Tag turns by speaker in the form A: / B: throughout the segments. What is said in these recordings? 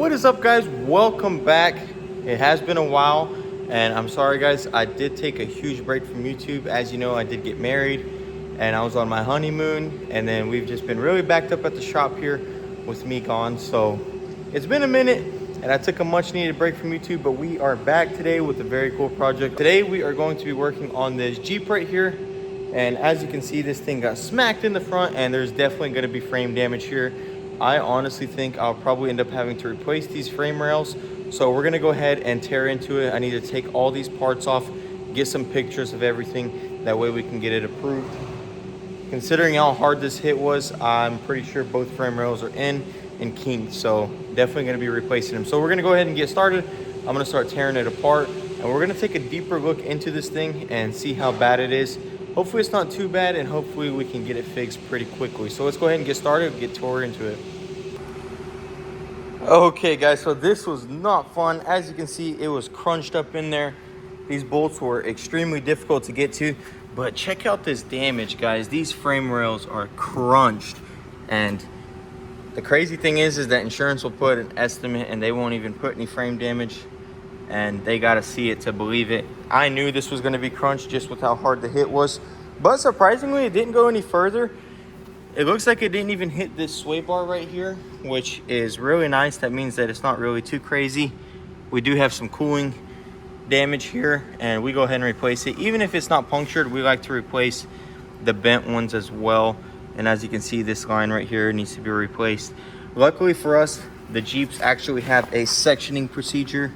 A: What is up, guys? Welcome back. It has been a while, and I'm sorry, guys. I did take a huge break from YouTube. As you know, I did get married, and I was on my honeymoon, and then we've just been really backed up at the shop here with me gone. So it's been a minute, and I took a much needed break from YouTube, but we are back today with a very cool project. Today, we are going to be working on this Jeep right here. And as you can see, this thing got smacked in the front, and there's definitely going to be frame damage here. I honestly think I'll probably end up having to replace these frame rails. So we're going to go ahead and tear into it. I need to take all these parts off, get some pictures of everything. That way we can get it approved. Considering how hard this hit was, I'm pretty sure both frame rails are in and kinked. So definitely going to be replacing them. So we're going to go ahead and get started. I'm going to start tearing it apart. And we're going to take a deeper look into this thing and see how bad it is. Hopefully it's not too bad, and hopefully we can get it fixed pretty quickly. So let's go ahead and get started, get tore into it. Okay, guys, so this was not fun. As you can see, it was crunched up in there. These bolts were extremely difficult to get to, but check out this damage, guys. These frame rails are crunched, and the crazy thing is that insurance will put an estimate and they won't even put any frame damage, and they got to see it to believe it. I knew this was going to be crunched just with how hard the hit was, but surprisingly, it didn't go any further. It looks like it didn't even hit this sway bar right here, which is really nice. That means that it's not really too crazy. We do have some cooling damage here, and we go ahead and replace it. Even if it's not punctured, we like to replace the bent ones as well. And as you can see, this line right here needs to be replaced. Luckily for us, the Jeeps actually have a sectioning procedure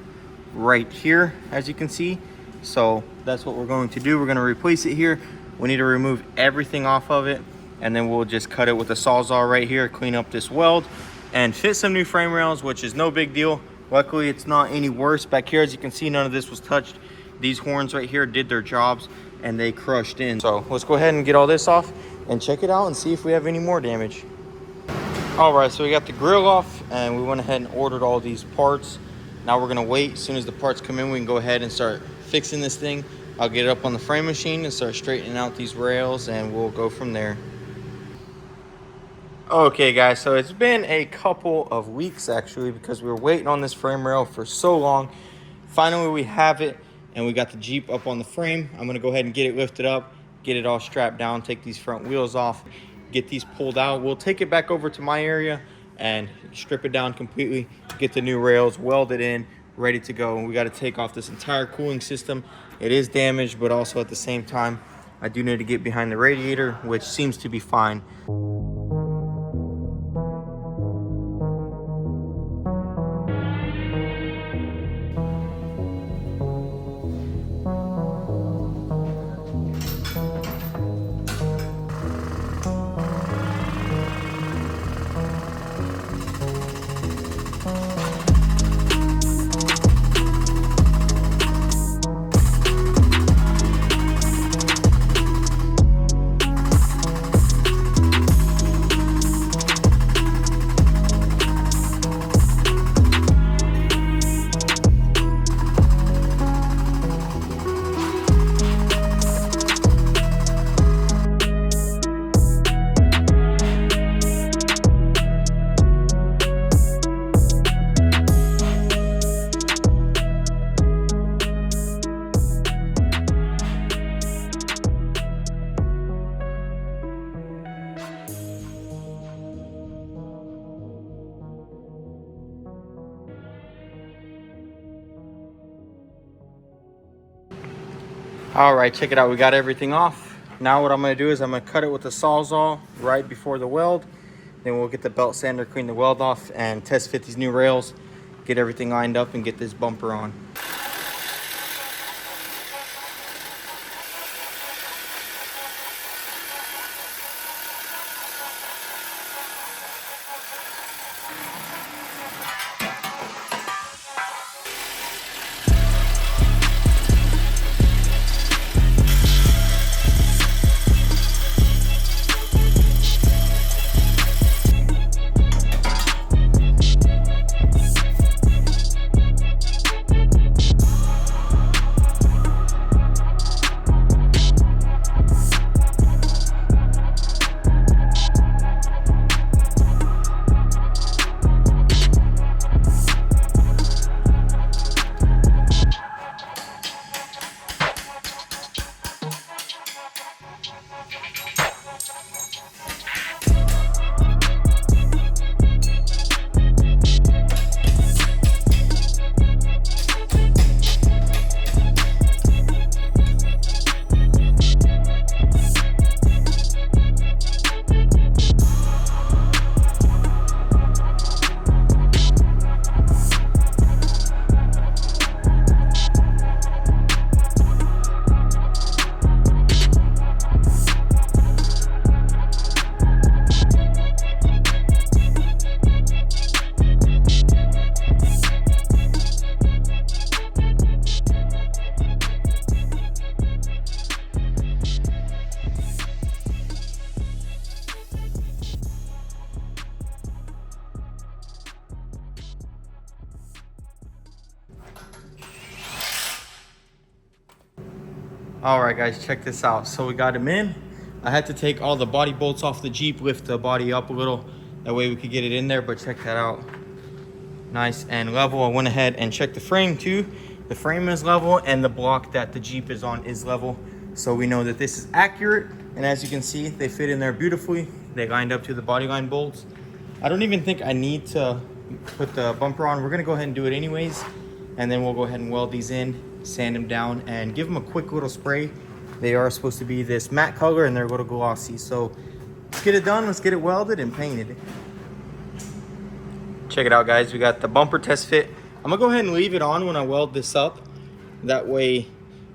A: right here, as you can see. So that's what we're going to do. We're going to replace it here. We need to remove everything off of it, and then we'll just cut it with a Sawzall right here, clean up this weld, and fit some new frame rails, which is no big deal. Luckily, it's not any worse. Back here, as you can see, none of this was touched. These horns right here did their jobs, and they crushed in. So let's go ahead and get all this off and check it out and see if we have any more damage. All right, so we got the grill off, and we went ahead and ordered all these parts. Now we're gonna wait. As soon as the parts come in, we can go ahead and start fixing this thing. I'll get it up on the frame machine and start straightening out these rails, and we'll go from there. Okay, guys, so it's been a couple of weeks actually, because we were waiting on this frame rail for so long. Finally, we have it, and we got the Jeep up on the frame. I'm gonna go ahead and get it lifted up, get it all strapped down, take these front wheels off, get these pulled out. We'll take it back over to my area and strip it down completely, get the new rails welded in, ready to go. And we got to take off this entire cooling system. It is damaged, but also at the same time, I do need to get behind the radiator, which seems to be fine. All right, check it out. We got everything off. Now what I'm gonna do is I'm gonna cut it with a Sawzall right before the weld. Then we'll get the belt sander, clean the weld off, and test fit these new rails, get everything lined up, and get this bumper on. All right, guys, check this out. So we got him in. I had to take all the body bolts off the Jeep, lift the body up a little. That way we could get it in there, but check that out. Nice and level. I went ahead and checked the frame too. The frame is level and the block that the Jeep is on is level. So we know that this is accurate. And as you can see, they fit in there beautifully. They lined up to the body line bolts. I don't even think I need to put the bumper on. We're gonna go ahead and do it anyways. And then we'll go ahead and weld these in, sand them down, and give them a quick little spray. They are supposed to be this matte color and they're a little glossy. So let's get it done, let's get it welded and painted. Check it out, guys. We got the bumper test fit. I'm gonna go ahead and leave it on when I weld this up. That way,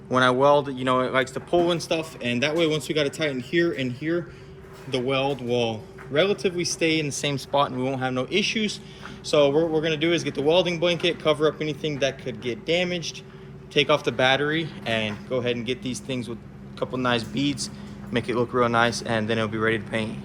A: when I weld, you know, it likes to pull and stuff. And that way, once we got it tightened here and here, the weld will relatively stay in the same spot and we won't have no issues. So what we're gonna do is get the welding blanket, cover up anything that could get damaged, take off the battery, and go ahead and get these things with a couple nice beads, make it look real nice, and then it'll be ready to paint.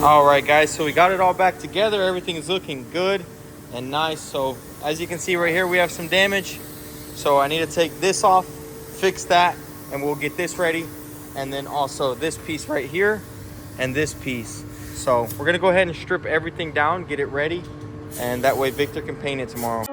A: All right, guys, so we got it all back together. Everything is looking good and nice. So as you can see right here, we have some damage. So I need to take this off, fix that, and we'll get this ready. And then also this piece right here and this piece. So we're gonna go ahead and strip everything down, get it ready, and that way Victor can paint it tomorrow.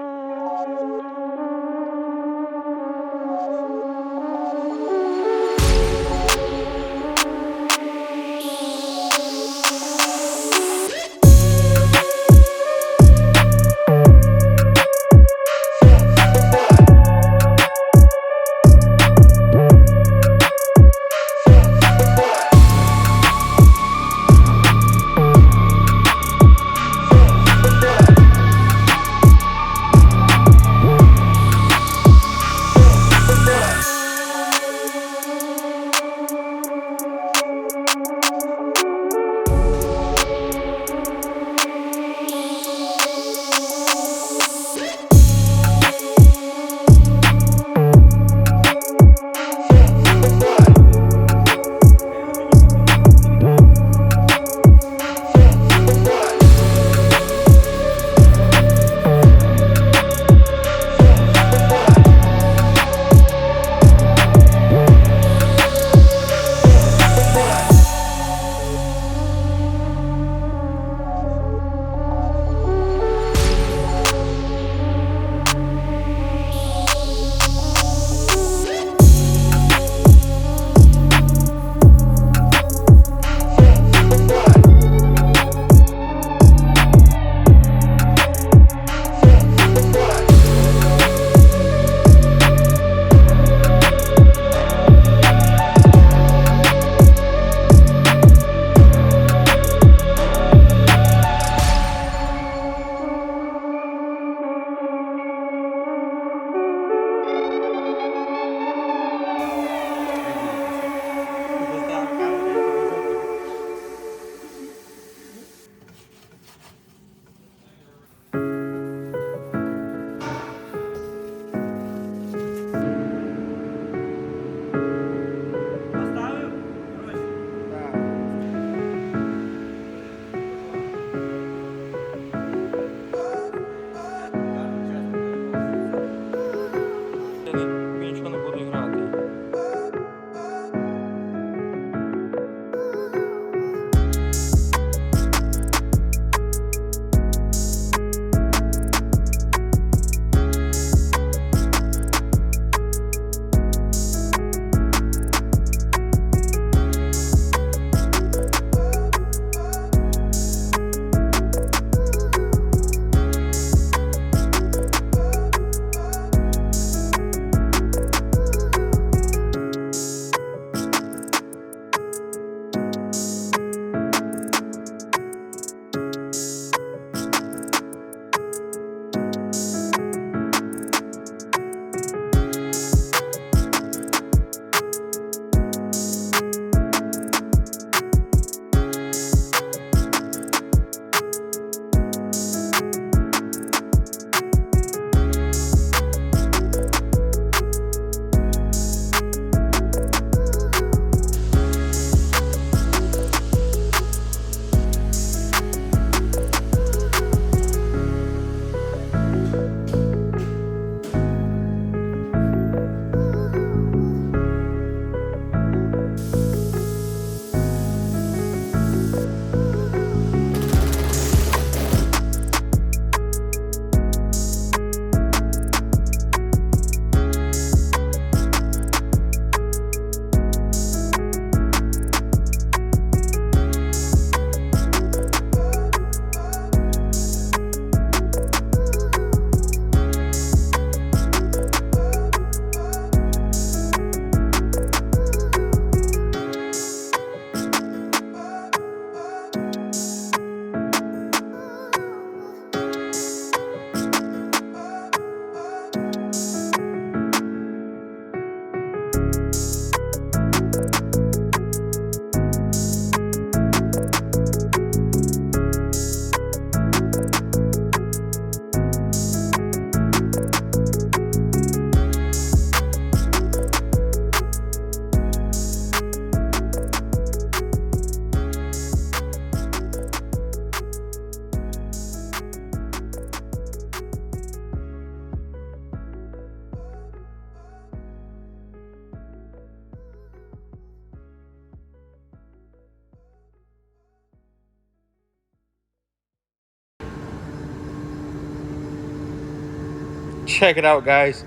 A: check it out, guys.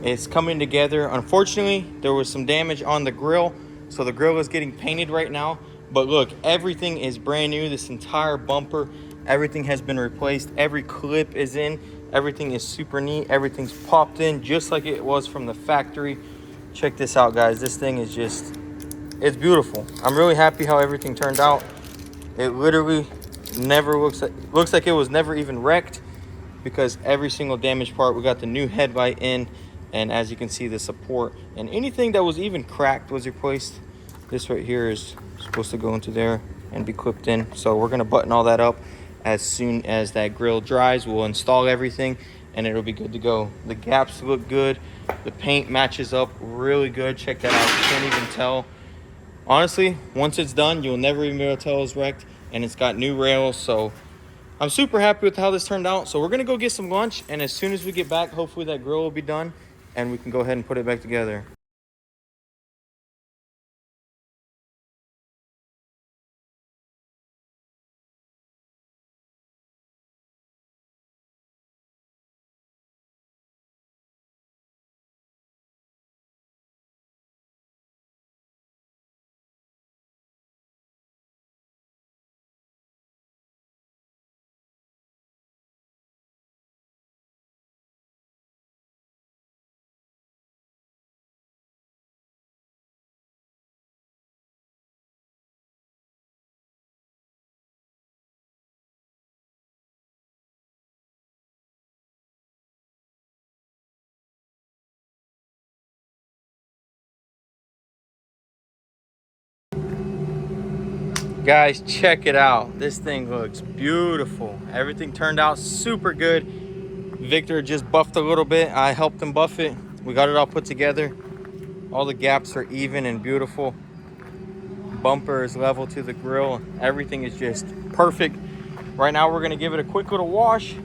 A: It's coming together. Unfortunately, there was some damage on the grill, so the grill is getting painted right now. But look, everything is brand new. This entire bumper, everything has been replaced. Every clip is in. Everything is super neat. Everything's popped in just like it was from the factory. Check this out, guys. This thing is just, it's beautiful. I'm really happy how everything turned out. It literally never looks like it was never even wrecked, because every single damaged part, we got the new headlight in, and as you can see, the support and anything that was even cracked was replaced. This right here is supposed to go into there and be clipped in, so we're gonna button all that up. As soon as that grill dries, we'll install everything and it'll be good to go. The gaps look good, the paint matches up really good. Check that out. You can't even tell. Honestly, once it's done, you'll never even be able to tell it's wrecked, and it's got new rails. So I'm super happy with how this turned out. So we're gonna go get some lunch, and as soon as we get back, hopefully that grill will be done and we can go ahead and put it back together. Guys, check it out. This thing looks beautiful. Everything turned out super good. Victor just buffed a little bit. I helped him buff it. We got it all put together. All the gaps are even and beautiful. Bumper is level to the grill. Everything is just perfect. Right now, we're gonna give it a quick little wash.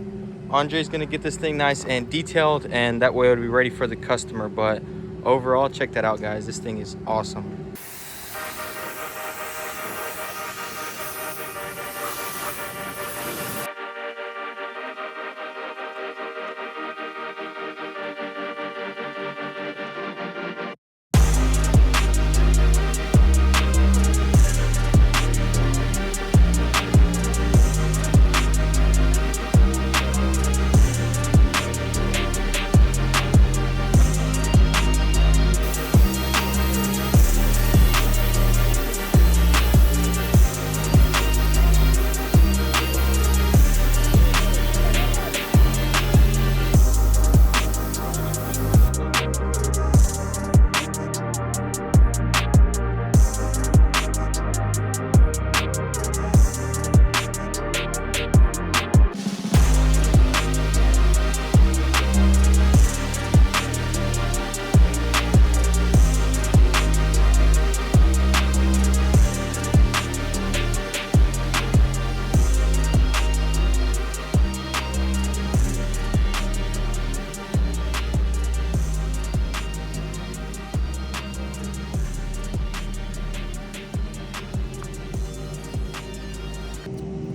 A: Andre's gonna get this thing nice and detailed, and that way it'll be ready for the customer. But overall, check that out, guys. This thing is awesome.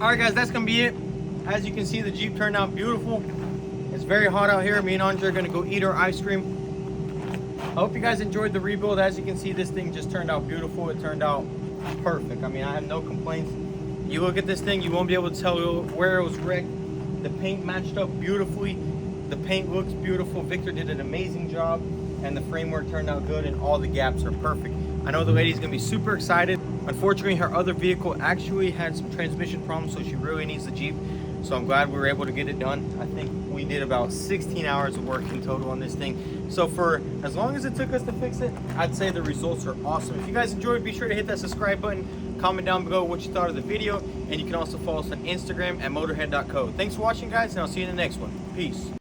A: All right, guys, that's gonna be it. As you can see, the Jeep turned out beautiful. It's very hot out here. Me and Andre are gonna go eat our ice cream. I hope you guys enjoyed the rebuild. As you can see, this thing just turned out beautiful. It turned out perfect. I mean, I have no complaints. You look at this thing, you won't be able to tell where it was wrecked. The paint matched up beautifully. The paint looks beautiful. Victor did an amazing job, and the framework turned out good, and all the gaps are perfect. I know the lady's gonna be super excited. Unfortunately, her other vehicle actually had some transmission problems, so she really needs the Jeep. So I'm glad we were able to get it done. I think we did about 16 hours of work in total on this thing. So for as long as it took us to fix it, I'd say the results are awesome. If you guys enjoyed, be sure to hit that subscribe button, comment down below what you thought of the video, and you can also follow us on Instagram at motorhead.co. Thanks for watching, guys, and I'll see you in the next one. Peace.